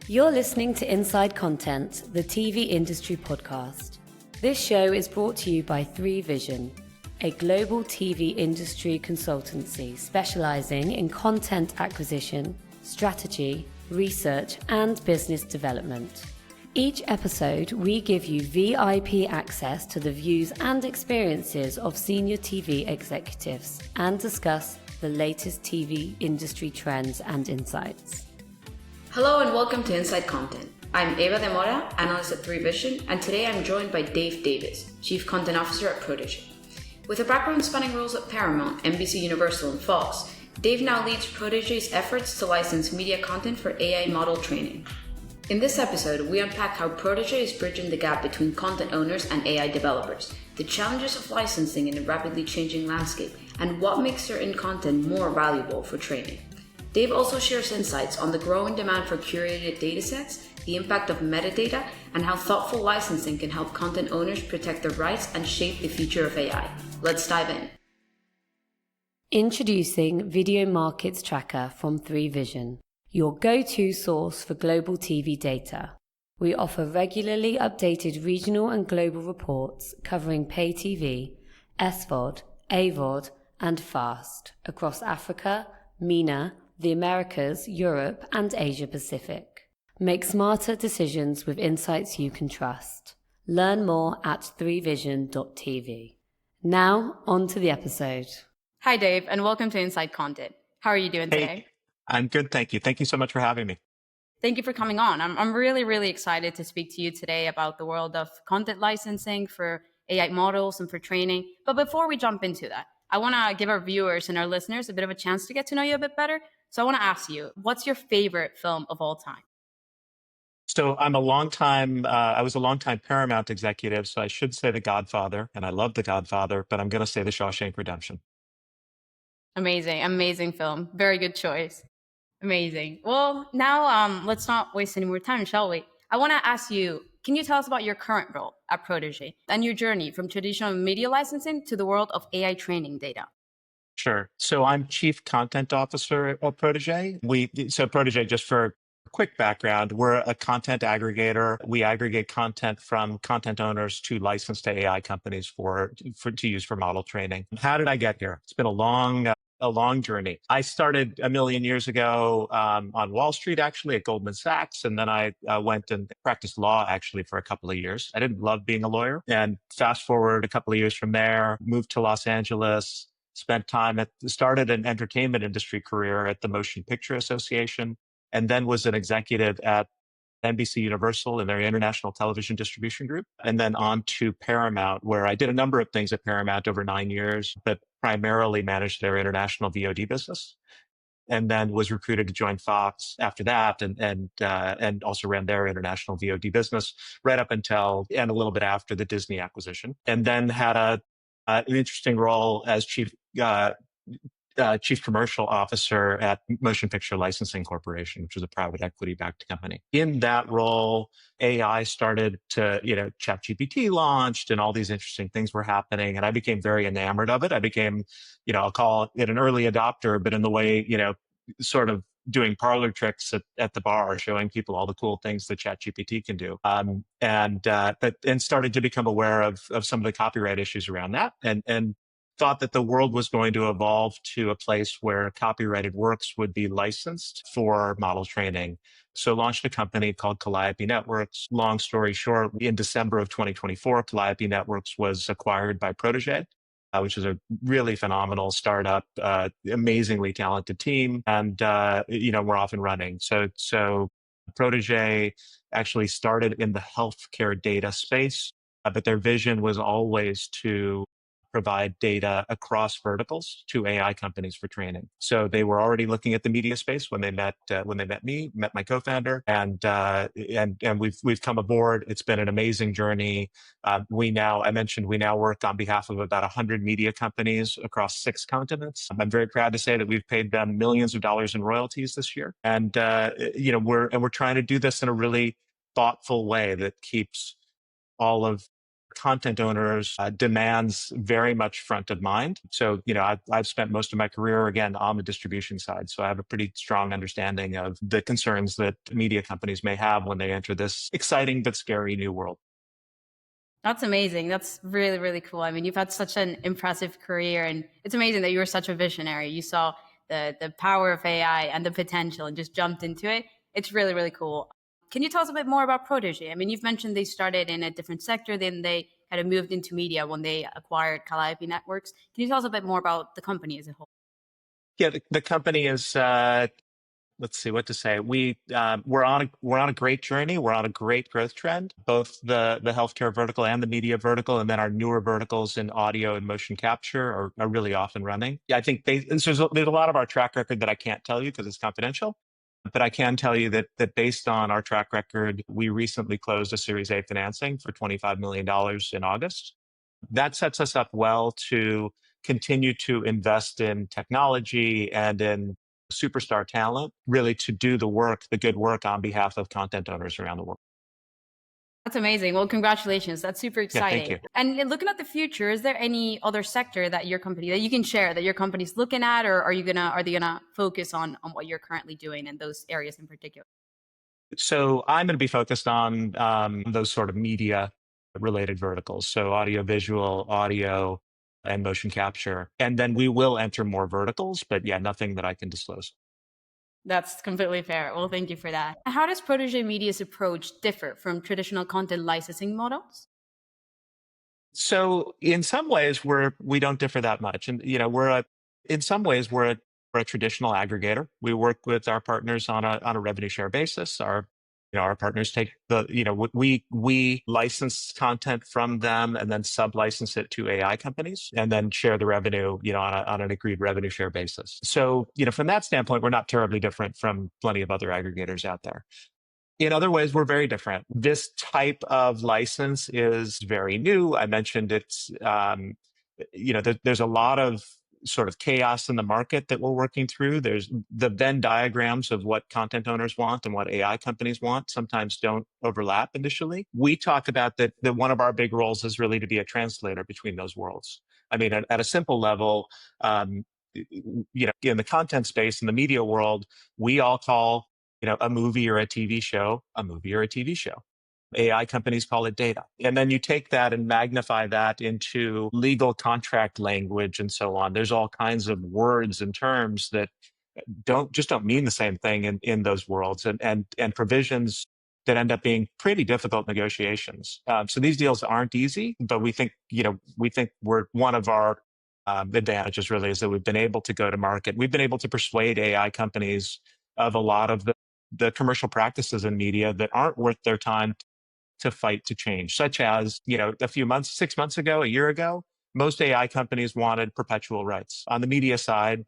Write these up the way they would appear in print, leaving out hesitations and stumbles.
You're listening to Inside Content, the TV industry podcast. This show is brought to you by 3Vision, a global TV industry consultancy specialising in content acquisition, strategy, research, and business development. Each episode, we give you VIP access to the views and experiences of senior TV executives and discuss the latest TV industry trends and insights. Hello and welcome to Inside Content. I'm Eva de Mora, analyst at 3Vision, and today I'm joined by Dave Davis, Chief Content Officer at Protege. With a background spanning roles at Paramount, NBC Universal, and Fox, Dave now leads Protege's efforts to license media content for AI model training. In this episode, we unpack how Protege is bridging the gap between content owners and AI developers, the challenges of licensing in a rapidly changing landscape, and what makes certain content more valuable for training. Dave also shares insights on the growing demand for curated datasets, the impact of metadata, and how thoughtful licensing can help content owners protect their rights and shape the future of AI. Let's dive in. Introducing Video Markets Tracker from 3Vision, your go-to source for global TV data. We offer regularly updated regional and global reports covering pay TV, SVOD, AVOD, and FAST across Africa, MENA, the Americas, Europe, and Asia Pacific. Make smarter decisions with insights you can trust. Learn more at 3vision.tv. Now, on to the episode. Hi, Dave, and welcome to Inside Content. How are you doing today? I'm good, thank you. Thank you so much for having me. Thank you for coming on. I'm really excited to speak to you today about the world of content licensing for AI models and for training. But before we jump into that, I want to give our viewers and our listeners a bit of a chance to get to know you a bit better. So I want to ask you, what's your favorite film of all time? So I was a longtime Paramount executive, so I should say The Godfather, and I love The Godfather, but I'm going to say The Shawshank Redemption. Amazing film. Very good choice. Amazing. Well, now let's not waste any more time, shall we? I want to ask you, can you tell us about your current role at Protege and your journey from traditional media licensing to the world of AI training data? Sure. So I'm Chief Content Officer at Protege. Protege, just for a quick background, we're a content aggregator. We aggregate content from content owners to license to AI companies to use for model training. How did I get here? It's been a long journey. I started a million years ago on Wall Street, actually, at Goldman Sachs. And then I went and practiced law, actually, for a couple of years. I didn't love being a lawyer. And fast forward a couple of years from there, moved to Los Angeles, started an entertainment industry career at the Motion Picture Association, and then was an executive at NBC Universal in their international television distribution group, and then on to Paramount, where I did a number of things at Paramount over 9 years, but primarily managed their international VOD business, and then was recruited to join Fox after that, and also ran their international VOD business right up until and a little bit after the Disney acquisition, and then had an interesting role as Chief Commercial Officer at Motion Picture Licensing Corporation, which was a private equity-backed company. In that role, AI started to, ChatGPT launched and all these interesting things were happening. And I became very enamored of it. I became, I'll call it an early adopter, but in the way, sort of doing parlor tricks at the bar, showing people all the cool things that ChatGPT can do. And started to become aware of some of the copyright issues around that, and thought that the world was going to evolve to a place where copyrighted works would be licensed for model training. So launched a company called Calliope Networks. Long story short, in December of 2024, Calliope Networks was acquired by Protege, which is a really phenomenal startup, amazingly talented team. And, we're off and running. So Protege actually started in the healthcare data space, but their vision was always to provide data across verticals to AI companies for training. So they were already looking at the media space when they met my co-founder, and we've come aboard. It's been an amazing journey. We now work on behalf of about 100 media companies across 6 continents. I'm very proud to say that we've paid them millions of dollars in royalties this year, and we're trying to do this in a really thoughtful way that keeps all of content owners demands very much front of mind. So, I've spent most of my career, again, on the distribution side. So I have a pretty strong understanding of the concerns that media companies may have when they enter this exciting but scary new world. That's amazing. That's really, really cool. I mean, you've had such an impressive career, and it's amazing that you were such a visionary. You saw the power of AI and the potential and just jumped into it. It's really, really cool. Can you tell us a bit more about Protege? I mean, you've mentioned they started in a different sector, then they kind of moved into media when they acquired Calliope Networks. Can you tell us a bit more about the company as a whole? Yeah, the company is let's see what to say. We're on a great journey. We're on a great growth trend, both the healthcare vertical and the media vertical, and then our newer verticals in audio and motion capture are really off and running. Yeah, I think there's a lot of our track record that I can't tell you because it's confidential. But I can tell you that based on our track record, we recently closed a Series A financing for $25 million in August. That sets us up well to continue to invest in technology and in superstar talent, really to do the good work on behalf of content owners around the world. That's amazing. Well, congratulations. That's super Yeah, thank exciting. you. And looking at the future, is there any other sector that your company that you can share that your company's looking at, or are they gonna focus on what you're currently doing in those areas in particular? So I'm going to be focused on those sort of media related verticals. So audio, visual, audio, and motion capture. And then we will enter more verticals, but yeah, nothing that I can disclose. That's completely fair. Well, thank you for that. How does Protege Media's approach differ from traditional content licensing models? So in some ways, we don't differ that much, and in some ways we're a traditional aggregator. We work with our partners on a revenue share basis. Our partners take we license content from them and then sub license it to AI companies and then share the revenue on an agreed revenue share basis. So from that standpoint, we're not terribly different from plenty of other aggregators out there. In other ways, we're very different. This type of license is very new. I mentioned there's a lot of sort of chaos in the market that we're working through. There's the Venn diagrams of what content owners want and what AI companies want sometimes don't overlap initially. We talk about that one of our big roles is really to be a translator between those worlds. I mean, at a simple level, in the content space, in the media world, we all call a movie or a TV show, a movie or a TV show. AI companies call it data. And then you take that and magnify that into legal contract language and so on. There's all kinds of words and terms that don't mean the same thing in those worlds and provisions that end up being pretty difficult negotiations. So these deals aren't easy, but we think we're one of our advantages really is that we've been able to go to market. We've been able to persuade AI companies of a lot of the commercial practices in media that aren't worth their time to fight to change, such as, a few months, 6 months ago, a year ago, most AI companies wanted perpetual rights. On the media side,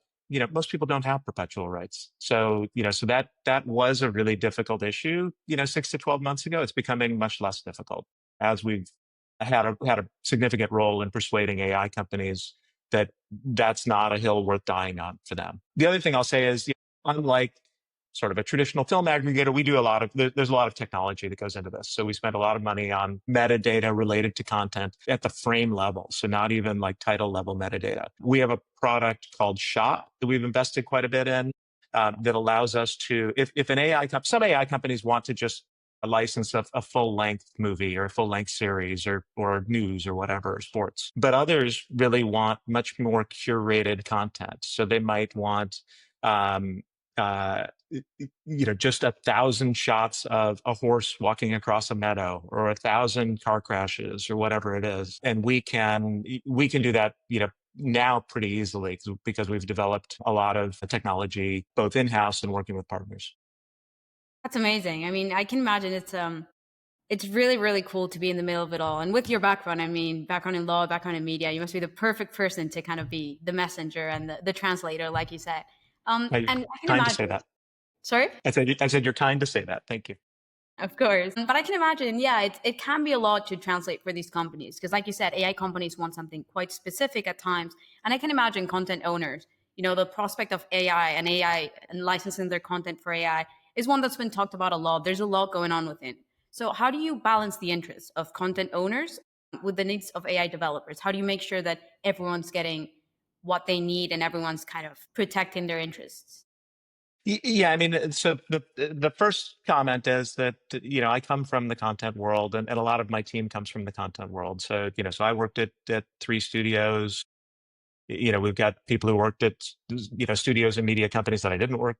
most people don't have perpetual rights. So, so that was a really difficult issue, 6 to 12 months ago. It's becoming much less difficult as we've had a significant role in persuading AI companies that that's not a hill worth dying on for them. The other thing I'll say is, unlike sort of a traditional film aggregator, there's a lot of technology that goes into this. So we spend a lot of money on metadata related to content at the frame level. So not even like title level metadata. We have a product called Shop that we've invested quite a bit in that allows us to, if some AI companies want to just license a full length movie or a full length series or news or whatever, sports. But others really want much more curated content. So they might want, just 1,000 shots of a horse walking across a meadow or 1,000 car crashes or whatever it is. And we can do that, now pretty easily because we've developed a lot of technology, both in-house and working with partners. That's amazing. I mean, I can imagine it's really, really cool to be in the middle of it all. And with your background, I mean, background in law, background in media, you must be the perfect person to kind of be the messenger and the translator, like you said. And I can Kind to imagine. say that. Sorry? I said you're kind to say that. Thank you. Of course. But I can imagine, yeah, it can be a lot to translate for these companies. Because like you said, AI companies want something quite specific at times. And I can imagine content owners, the prospect of AI and licensing their content for AI is one that's been talked about a lot. There's a lot going on within. So how do you balance the interests of content owners with the needs of AI developers? How do you make sure that everyone's getting what they need and everyone's kind of protecting their interests? Yeah, I mean, so the first comment is that I come from the content world, and a lot of my team comes from the content world. So so I worked at three studios. We've got people who worked at studios and media companies that I didn't work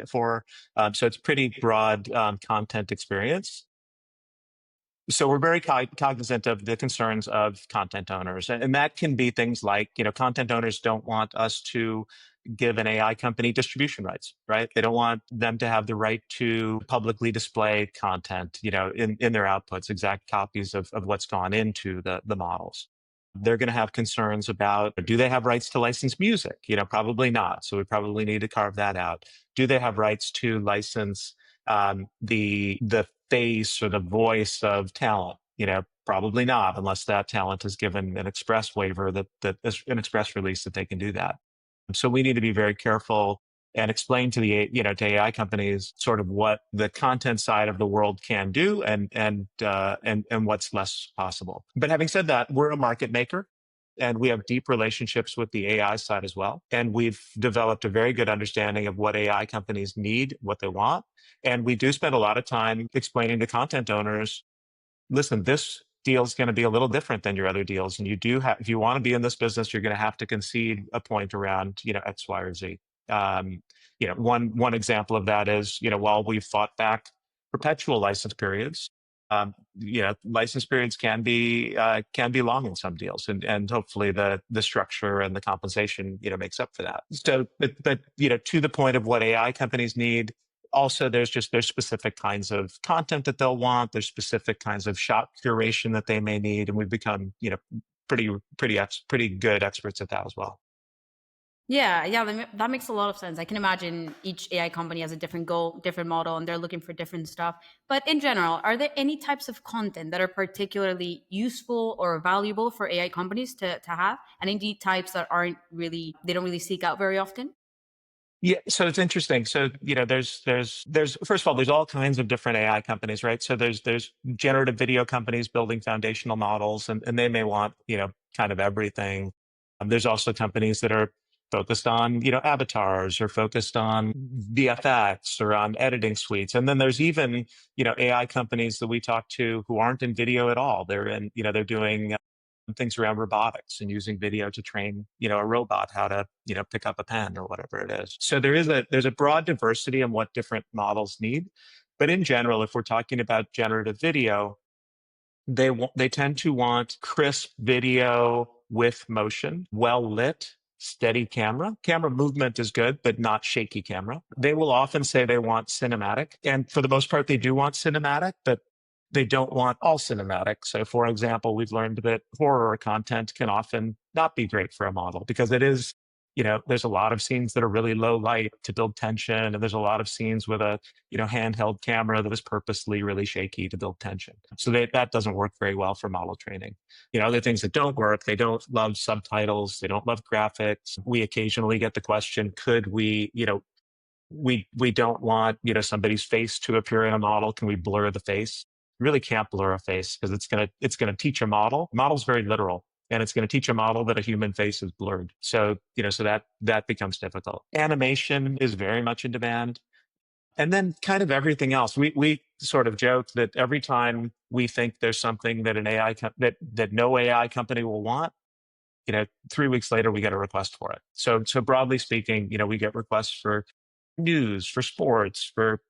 for. So it's pretty broad content experience. So we're very cognizant of the concerns of content owners, and that can be things like, content owners don't want us to give an AI company distribution rights, right? They don't want them to have the right to publicly display content, in their outputs, exact copies of what's gone into the models. They're going to have concerns about, do they have rights to license music? Probably not. So we probably need to carve that out. Do they have rights to license the face or the voice of talent? Probably not, unless that talent is given an express waiver that is an express release that they can do that. So we need to be very careful and explain to to AI companies sort of what the content side of the world can do and what's less possible. But having said that, we're a market maker. And we have deep relationships with the AI side as well. And we've developed a very good understanding of what AI companies need, what they want. And we do spend a lot of time explaining to content owners, listen, this deal is going to be a little different than your other deals. And you do have, if you want to be in this business, you're going to have to concede a point around, X, Y, or Z. One example of that is, while we've fought back perpetual license periods, license periods can be long in some deals, and hopefully the structure and the compensation, makes up for that. So, but to the point of what AI companies need, also there's specific kinds of content that they'll want. There's specific kinds of shot curation that they may need, and we've become pretty good experts at that as well. Yeah, that makes a lot of sense. I can imagine each AI company has a different goal, different model, and they're looking for different stuff. But in general, are there any types of content that are particularly useful or valuable for AI companies to have, and indeed types that they don't really seek out very often? Yeah, so it's interesting. So, there's first of all, there's all kinds of different AI companies, right? So there's generative video companies building foundational models, and they may want, kind of everything. There's also companies that are focused on, avatars, or focused on VFX or on editing suites. And then there's even, AI companies that we talk to who aren't in video at all. They're doing things around robotics and using video to train, a robot how to, pick up a pen or whatever it is. So there's a broad diversity in what different models need. But in general, if we're talking about generative video, they tend to want crisp video with motion, well lit, steady camera. Camera movement is good, but not shaky camera. They will often say they want cinematic. And for the most part, they do want cinematic, but they don't want all cinematic. So for example, we've learned that horror content can often not be great for a model because it is, there's a lot of scenes that are really low light to build tension. And there's a lot of scenes with a, handheld camera that is purposely really shaky to build tension. So that doesn't work very well for model training. Other things that don't work, they don't love subtitles. They don't love graphics. We occasionally get the question, could we, we don't want, somebody's face to appear in a model. Can we blur the face? Really can't blur a face because it's going to teach a model. Model's very literal, and it's going to teach a model that a human face is blurred. So, so that becomes difficult. Animation is very much in demand. And then kind of everything else. We sort of joke that every time we think there's something that that no AI company will want, 3 weeks later we get a request for it. So broadly speaking, we get requests for news, for sports, for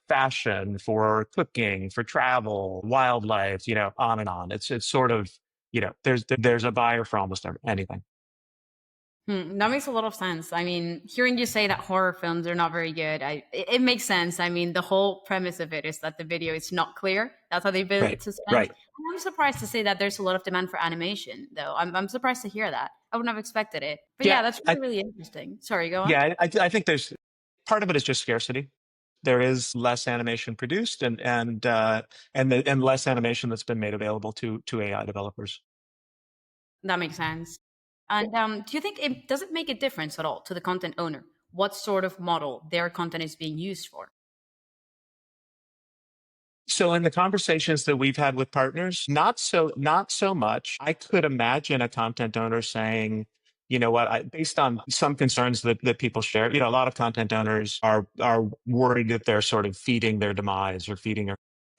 fashion, for cooking, for travel, wildlife, on and on. It's sort of, there's a buyer for almost anything. That makes a lot of sense. I mean, hearing you say that horror films are not very good, it makes sense. I mean, the whole premise of it is that the video is not clear. That's how they build suspense. Right. I'm surprised to say that there's a lot of demand for animation, though. I'm surprised to hear that. I wouldn't have expected it. But yeah, that's really interesting. Sorry, go on. Yeah, I think there's part of it is just scarcity. There is less animation produced and less animation that's been made available to AI developers. That makes sense. And do you think does it make a difference at all to the content owner what sort of model their content is being used for? So in the conversations that we've had with partners, not so much. I could imagine a content owner saying, you know what, based on some concerns that people share, a lot of content owners are worried that they're sort of feeding their demise or feeding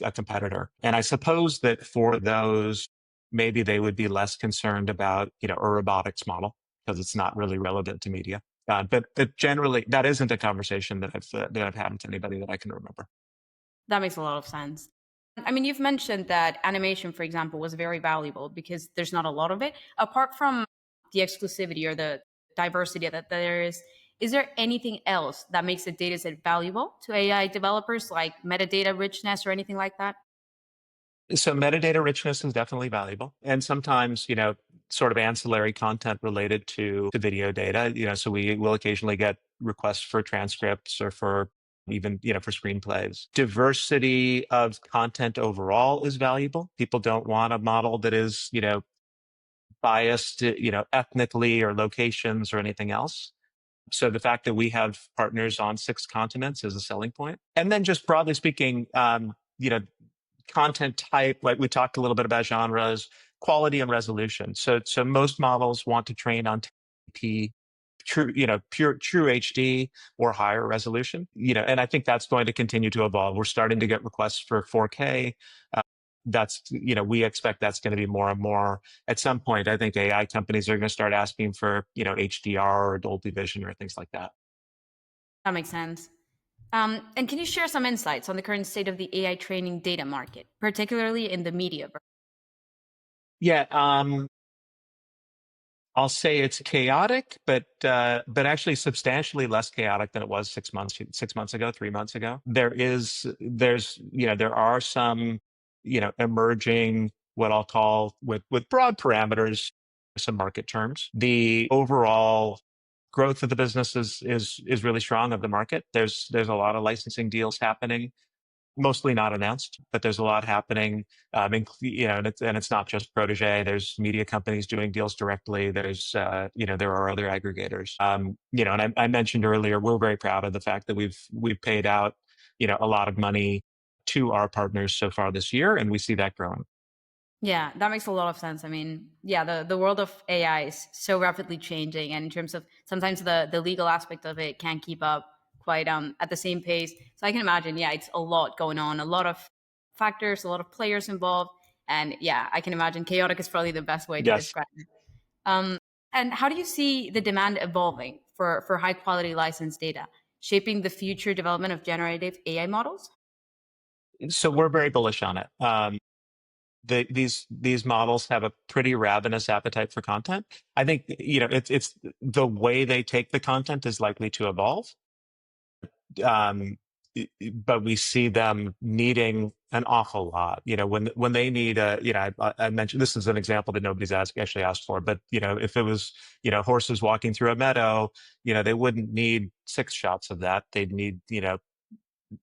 a competitor. And I suppose that for those, maybe they would be less concerned about, a robotics model because it's not really relevant to media. But generally, that isn't a conversation that I've had with anybody that I can remember. That makes a lot of sense. I mean, you've mentioned that animation, for example, was very valuable because there's not a lot of it. Apart from the exclusivity or the diversity that there is there anything else that makes a data set valuable to AI developers, like metadata richness or anything like that? So metadata richness is definitely valuable. And sometimes, sort of ancillary content related to video data, so we will occasionally get requests for transcripts or for even, for screenplays. Diversity of content overall is valuable. People don't want a model that is, biased, ethnically or locations or anything else. So the fact that we have partners on 6 continents is a selling point. And then just broadly speaking, content type, like we talked a little bit about genres, quality and resolution. So most models want to train on 1080p, true, pure true HD or higher resolution. And I think that's going to continue to evolve. We're starting to get requests for 4K. That's, we expect that's going to be more and more. At some point, I think AI companies are going to start asking for, HDR or Dolby Vision or things like that. That makes sense. And can you share some insights on the current state of the AI training data market, particularly in the media? Yeah, I'll say it's chaotic, but actually substantially less chaotic than it was 6 months ago, 3 months ago. There are some, emerging what I'll call with broad parameters, some market terms. The overall growth of the business is really strong of the market. There's a lot of licensing deals happening, mostly not announced, but there's a lot happening. And it's not just Protege. There's media companies doing deals directly. There's, there are other aggregators. And I mentioned earlier, we're very proud of the fact that we've paid out, a lot of money to our partners so far this year, and we see that growing. Yeah, that makes a lot of sense. I mean, yeah, the world of AI is so rapidly changing, and in terms of sometimes the legal aspect of it can't keep up quite at the same pace. So I can imagine, yeah, it's a lot going on, a lot of factors, a lot of players involved, and yeah, I can imagine chaotic is probably the best way to Yes. describe it. Um, and how do you see the demand evolving for high quality licensed data, shaping the future development of generative AI models? So we're very bullish on it. These models have a pretty ravenous appetite for content. I think, it's the way they take the content is likely to evolve. But we see them needing an awful lot. When they need I mentioned, this is an example that nobody's actually asked for, but if it was, horses walking through a meadow, they wouldn't need 6 shots of that. They'd need,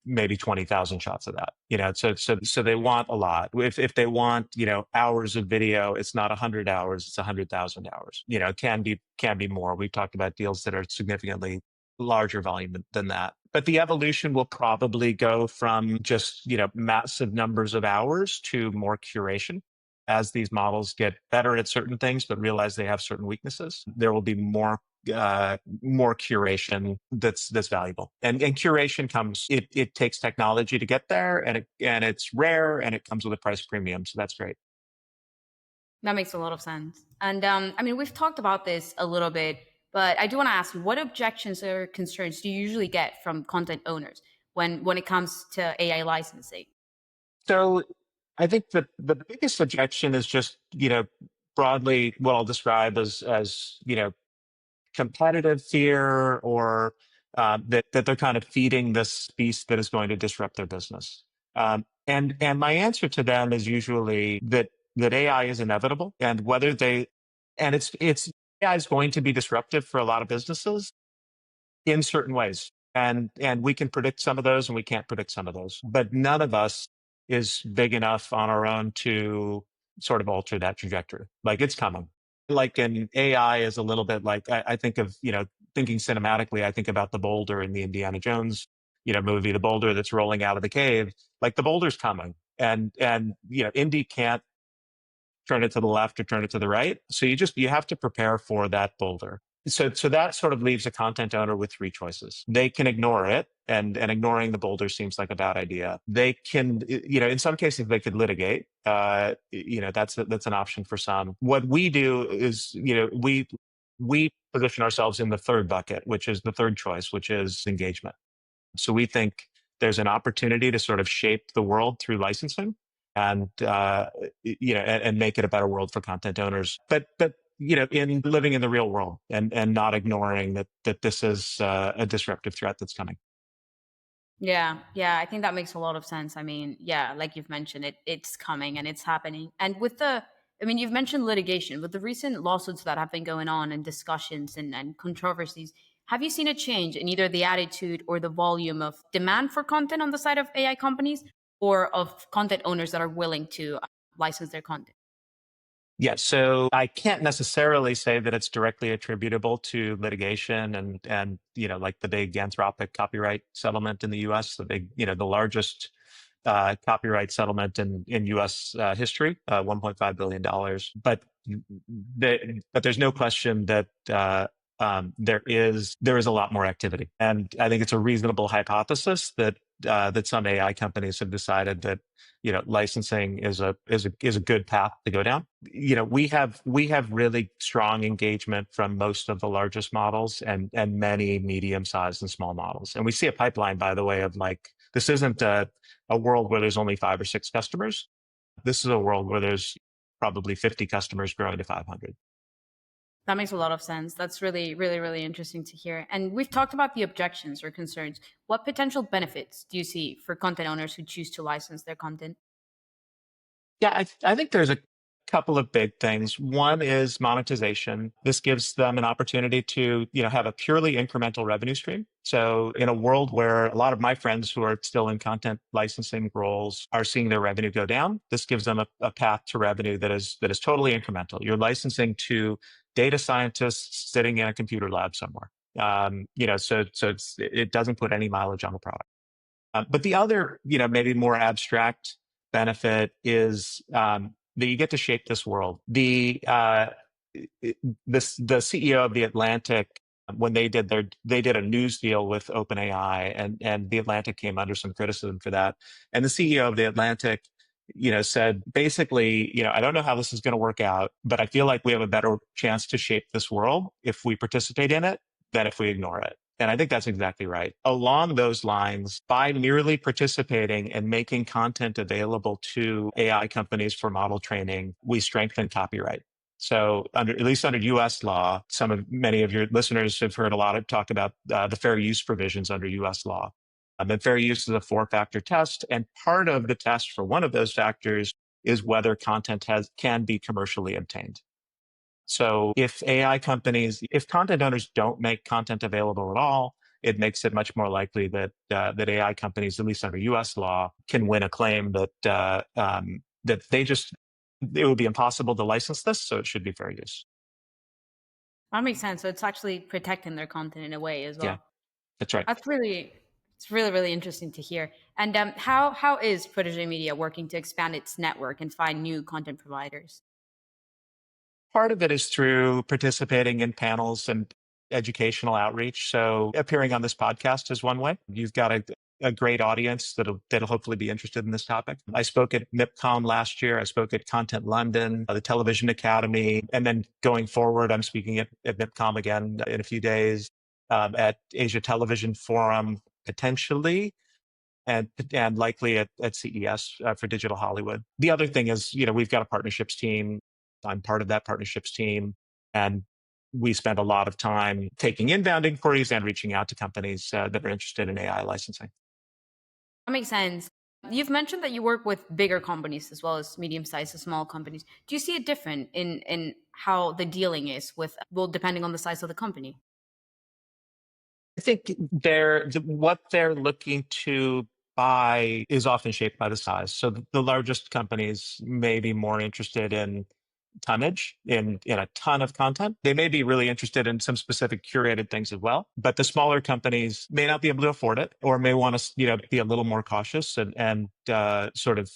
maybe 20,000 shots of that. So they want a lot. If they want, hours of video, it's not 100 hours, it's 100,000 hours. It can be more. We've talked about deals that are significantly larger volume than that. But the evolution will probably go from just, massive numbers of hours to more curation. As these models get better at certain things, but realize they have certain weaknesses, there will be more curation that's valuable. And curation comes, it takes technology to get there, and it's rare, and it comes with a price premium. So that's great. That makes a lot of sense. And I mean, we've talked about this a little bit, but I do want to ask you, what objections or concerns do you usually get from content owners when it comes to AI licensing? So I think that the biggest objection is just, broadly what I'll describe as competitive fear, or that they're kind of feeding this beast that is going to disrupt their business. And my answer to them is usually that AI is inevitable, and it's AI is going to be disruptive for a lot of businesses in certain ways. And we can predict some of those, and we can't predict some of those. But none of us is big enough on our own to sort of alter that trajectory. Like, it's coming. Like, in AI is a little bit like, I think of, thinking cinematically, I think about the boulder in the Indiana Jones, movie, the boulder that's rolling out of the cave. Like, the boulder's coming. and indie can't turn it to the left or turn it to the right. So you have to prepare for that boulder. So that sort of leaves a content owner with three choices. They can ignore it, and ignoring the boulder seems like a bad idea. They can, in some cases they could litigate. That's an option for some. What we do is, we position ourselves in the third bucket, which is the third choice, which is engagement. So we think there's an opportunity to sort of shape the world through licensing and and make it a better world for content owners. But in living in the real world and not ignoring that this is a disruptive threat that's coming. Yeah, yeah, I think that makes a lot of sense. I mean, yeah, like you've mentioned, it's coming and it's happening. And you've mentioned litigation, with the recent lawsuits that have been going on and discussions and controversies, have you seen a change in either the attitude or the volume of demand for content on the side of AI companies or of content owners that are willing to license their content? Yeah, so I can't necessarily say that it's directly attributable to litigation and like the big Anthropic copyright settlement in the U.S., the largest copyright settlement in U.S. History, $1.5 billion. But there's no question that there is a lot more activity, and I think it's a reasonable hypothesis that some AI companies have decided that licensing is a good path to go down. We have really strong engagement from most of the largest models and many medium-sized and small models, and we see a pipeline, by the way, of this isn't a world where there's only 5 or 6 customers. This is a world where there's probably 50 customers growing to 500. That makes a lot of sense. That's really, really, really interesting to hear. And we've talked about the objections or concerns. What potential benefits do you see for content owners who choose to license their content? Yeah, I think there's a couple of big things. One is monetization. This gives them an opportunity to, have a purely incremental revenue stream. So in a world where a lot of my friends who are still in content licensing roles are seeing their revenue go down, this gives them a path to revenue that is totally incremental. You're licensing to data scientists sitting in a computer lab somewhere. So it doesn't put any mileage on the product. But the other, maybe more abstract benefit is that you get to shape this world. The CEO of The Atlantic, when they did a news deal with OpenAI, and The Atlantic came under some criticism for that. And the CEO of The Atlantic, said basically, I don't know how this is going to work out, but I feel like we have a better chance to shape this world if we participate in it than if we ignore it. And I think that's exactly right. Along those lines, by merely participating and making content available to AI companies for model training, we strengthen copyright. So at least under US law, many of your listeners have heard a lot of talk about the fair use provisions under US law. And fair use is a 4-factor test. And part of the test for one of those factors is whether content can be commercially obtained. So if content owners don't make content available at all, it makes it much more likely that AI companies, at least under U.S. law, can win a claim that it would be impossible to license this, so it should be fair use. That makes sense. So it's actually protecting their content in a way as well. Yeah, that's right. It's really, really interesting to hear. And how is Protege Media working to expand its network and find new content providers? Part of it is through participating in panels and educational outreach. So appearing on this podcast is one way. You've got a great audience that'll hopefully be interested in this topic. I spoke at MIPCOM last year. I spoke at Content London, the Television Academy. And then going forward, I'm speaking at MIPCOM again in a few days, at Asia Television Forum, potentially, and likely at CES for Digital Hollywood. The other thing is, we've got a partnerships team. I'm part of that partnerships team, and we spend a lot of time taking inbound inquiries and reaching out to companies that are interested in AI licensing. That makes sense. You've mentioned that you work with bigger companies as well as medium-sized to small companies. Do you see it different in how the dealing is depending on the size of the company? I think what they're looking to buy is often shaped by the size. So the largest companies may be more interested in tonnage, in a ton of content. They may be really interested in some specific curated things as well, but the smaller companies may not be able to afford it, or may want to be a little more cautious and sort of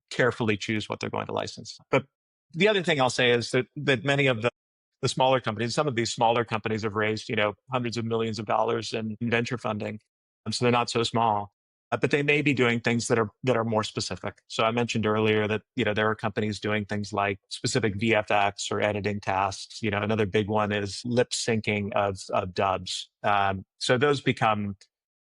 carefully choose what they're going to license. But the other thing I'll say is that many of the smaller companies, some of these smaller companies have raised, hundreds of millions of dollars in venture funding. So they're not so small. But they may be doing things that are more specific. So I mentioned earlier that there are companies doing things like specific VFX or editing tasks. Another big one is lip syncing of dubs. So those become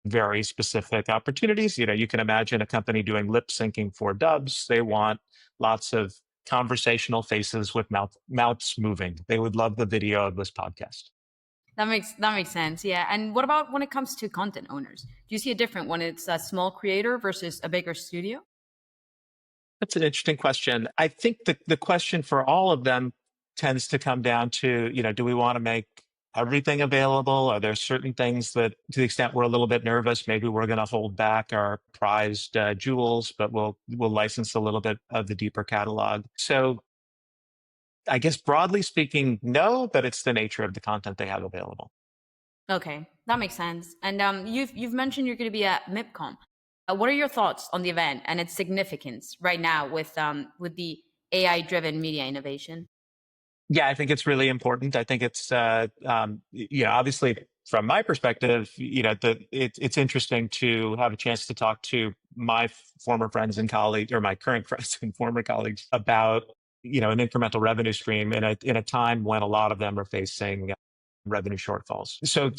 very specific opportunities. You can imagine a company doing lip syncing for dubs. They want lots of conversational faces with mouths moving. They would love the video of this podcast. That makes sense. Yeah. And what about when it comes to content owners? Do you see a difference when it's a small creator versus a bigger studio? That's an interesting question. I think the question for all of them tends to come down to, do we want to make everything available? Are there certain things that, to the extent we're a little bit nervous, maybe we're going to hold back our prized jewels, but we'll license a little bit of the deeper catalog. So I guess broadly speaking, no, but it's the nature of the content they have available. Okay, that makes sense. And you've mentioned you're going to be at MIPCOM. What are your thoughts on the event and its significance right now with the AI-driven media innovation? Yeah, I think it's really important. I think it's obviously from my perspective, it's interesting to have a chance to talk to my former friends and colleagues, or my current friends and former colleagues, about an incremental revenue stream in a time when a lot of them are facing revenue shortfalls. So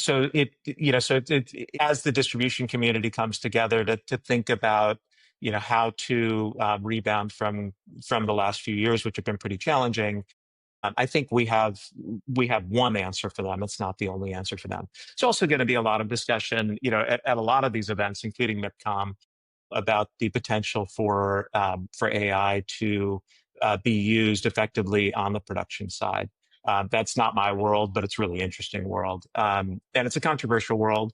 as the distribution community comes together to think about how to rebound from the last few years, which have been pretty challenging. I think we have one answer for them. It's not the only answer for them. It's also going to be a lot of discussion, at a lot of these events, including MIPCOM, about the potential for AI to be used effectively on the production side. That's not my world, but it's really interesting world, and it's a controversial world.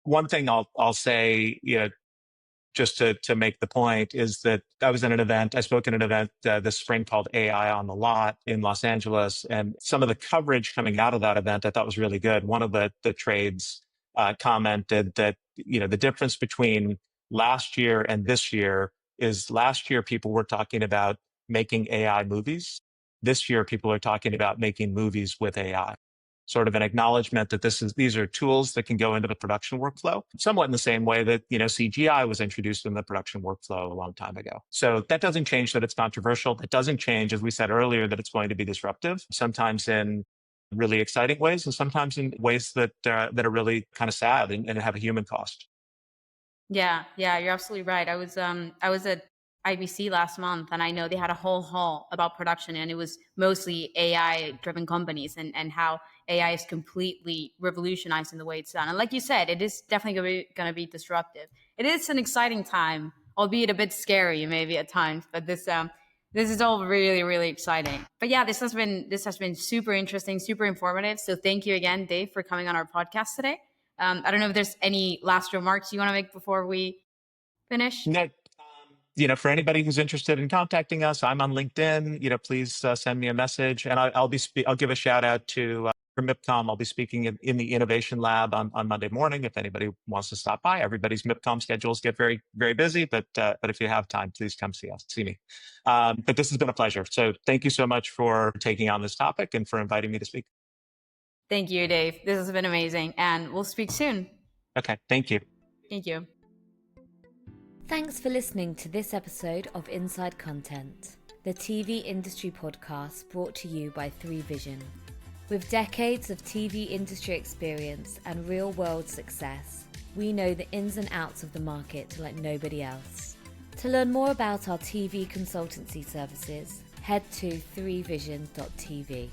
One thing I'll say, just to make the point, is that I spoke at an event this spring called AI on the Lot in Los Angeles. And some of the coverage coming out of that event I thought was really good. One of the trades commented that, the difference between last year and this year is last year people were talking about making AI movies. This year people are talking about making movies with AI. Sort of an acknowledgement that these are tools that can go into the production workflow, somewhat in the same way that, CGI was introduced in the production workflow a long time ago. So that doesn't change that it's controversial. That doesn't change, as we said earlier, that it's going to be disruptive, sometimes in really exciting ways and sometimes in ways that are really kind of sad and have a human cost. Yeah, you're absolutely right. I was at IBC last month, and I know they had a whole hall about production, and it was mostly AI-driven companies and how AI is completely revolutionizing the way it's done. And like you said, it is definitely going to be disruptive. It is an exciting time, albeit a bit scary maybe at times, but this is all really, really exciting. But yeah, this has been super interesting, super informative. So thank you again, Dave, for coming on our podcast today. I don't know if there's any last remarks you want to make before we finish. No, for anybody who's interested in contacting us, I'm on LinkedIn. Please send me a message, and I'll give a shout out to for MIPCOM. I'll be speaking in the Innovation Lab on Monday morning. If anybody wants to stop by, everybody's MIPCOM schedules get very, very busy, but if you have time, please come see me. But this has been a pleasure. So thank you so much for taking on this topic and for inviting me to speak. Thank you, Dave. This has been amazing, and we'll speak soon. Okay, thank you. Thank you. Thanks for listening to this episode of Inside Content, the TV industry podcast brought to you by 3Vision. With decades of TV industry experience and real-world success, we know the ins and outs of the market like nobody else. To learn more about our TV consultancy services, head to 3vision.tv.